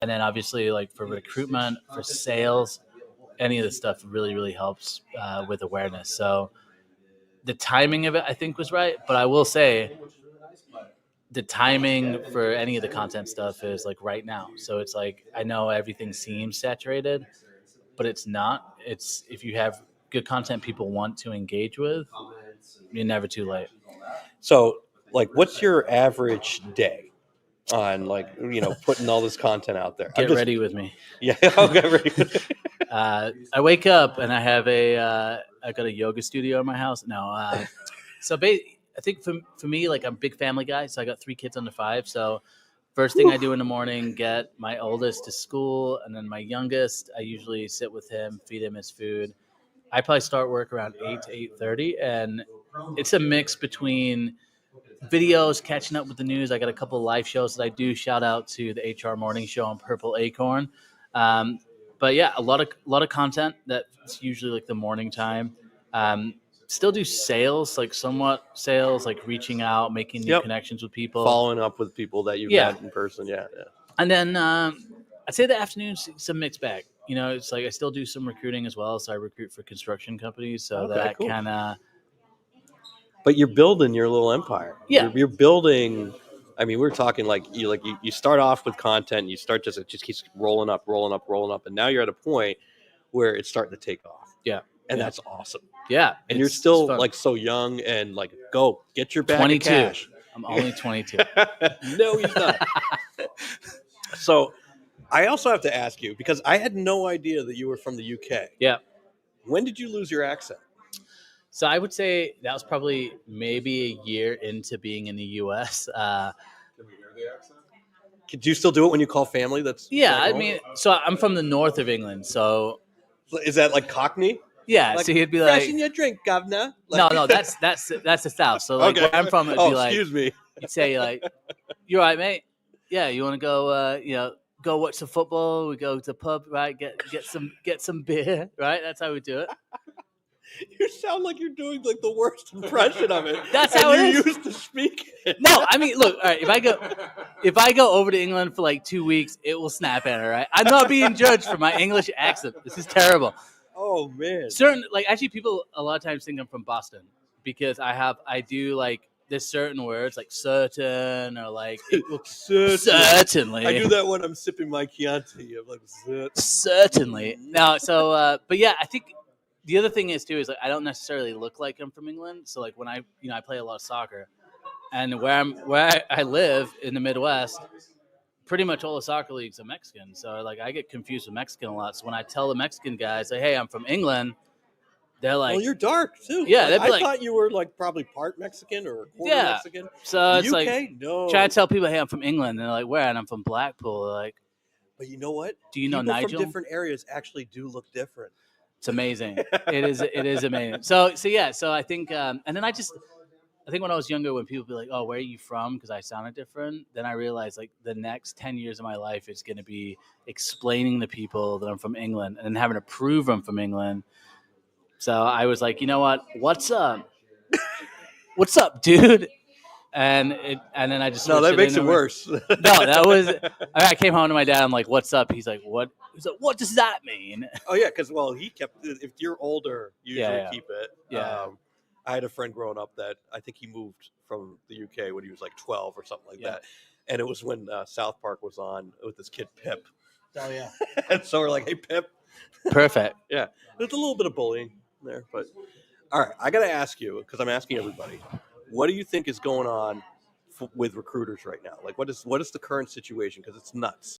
And then obviously, like for recruitment, for sales, any of this stuff really, really helps with awareness. So the timing of it, I think, was right. But I will say the timing for any of the content stuff is like right now. So it's like I know everything seems saturated, but it's not. It's if you have good content people want to engage with, you're never too late. So, like, what's your average day on, like, putting all this content out there? Get ready with me. Yeah, I'll get ready with it. I wake up and I have I got a yoga studio in my house. No, so I think for me, like I'm a big family guy, so I got 3 kids under 5. So first thing I do in the morning, get my oldest to school, and then my youngest, I usually sit with him, feed him his food. I probably start work around 8 to 8:30, and it's a mix between videos, catching up with the news. I got a couple of live shows that I do. Shout out to the HR Morning Show on Purple Acorn. But yeah, a lot of content that's usually like the morning time. Still do sales, like somewhat sales, like reaching out, making new connections with people, following up with people that you've met in person. Yeah. And then I'd say the afternoon's a mixed bag. It's like I still do some recruiting as well. So I recruit for construction companies. So that cool. kind of. But you're building your little empire. Yeah. You're building. I mean, we're talking like you start off with content, you start it just keeps rolling up, and now you're at a point where it's starting to take off. Yeah. And that's awesome. Yeah. And you're still like so young and like go get your bag 22. of cash. I'm only 22. No, he's not. So I also have to ask you, because I had no idea that you were from the UK. Yeah. When did you lose your accent? So I would say that was probably maybe a year into being in the US. Can we hear the accent? Do you still do it when you call family? I mean, so I'm from the north of England. So is that like Cockney? Yeah, like, so he'd be like, "Freshen your drink, governor." Like, no, that's the South. So like, where I'm from, it'd be like, excuse me. You'd say like, "You're right, mate. Yeah, you want to go? Go watch some football. We go to the pub, right? Get some beer, right? That's how we do it." You sound like you're doing like the worst impression of it. That's how it is. You used to speak it. No, I mean, look, all right. If I go over to England for like 2 weeks, it will snap at her, right? I'm not being judged for my English accent. This is terrible. Oh man. Actually, people a lot of times think I'm from Boston because I do like there's certain words like certain or like certainly. I do that when I'm sipping my Chianti. I'm like certainly. No, so but yeah, I think the other thing is too is like I don't necessarily look like I'm from England. So like when I play a lot of soccer, and where I live in the Midwest, pretty much all the soccer leagues are Mexican. So like I get confused with Mexican a lot. So when I tell the Mexican guys, like, "Hey, I'm from England," they're like, "Well, you're dark too." Yeah, I thought you were like probably part Mexican or quarter Mexican. So it's UK? like no. Trying to tell people, "Hey, I'm from England," and they're like, "Where?" And I'm from Blackpool. They're like, but you know what? Do you know people Nigel? From different areas actually do look different. It's amazing. It is amazing. So yeah. So I think, and then I think when I was younger, when people be like, "Oh, where are you from?" because I sounded different, then I realized like the next 10 years of my life is going to be explaining to people that I'm from England and then having to prove I'm from England. So I was like, you know what? What's up? What's up, dude? And then I just that makes it worse. No, that was I came home to my dad. I'm like, "What's up?" He's like, "What?" He's like, "What does that mean?" Oh yeah, because he kept. If you're older, you usually keep it. Yeah. I had a friend growing up that I think he moved from the UK when he was like 12 or something like that. And it was when South Park was on with this kid, Pip. Oh, yeah. And so we're like, "Hey, Pip." Perfect. Yeah. There's a little bit of bullying there. But all right, I got to ask you, because I'm asking everybody, what do you think is going on with recruiters right now? Like, what is the current situation? Because it's nuts.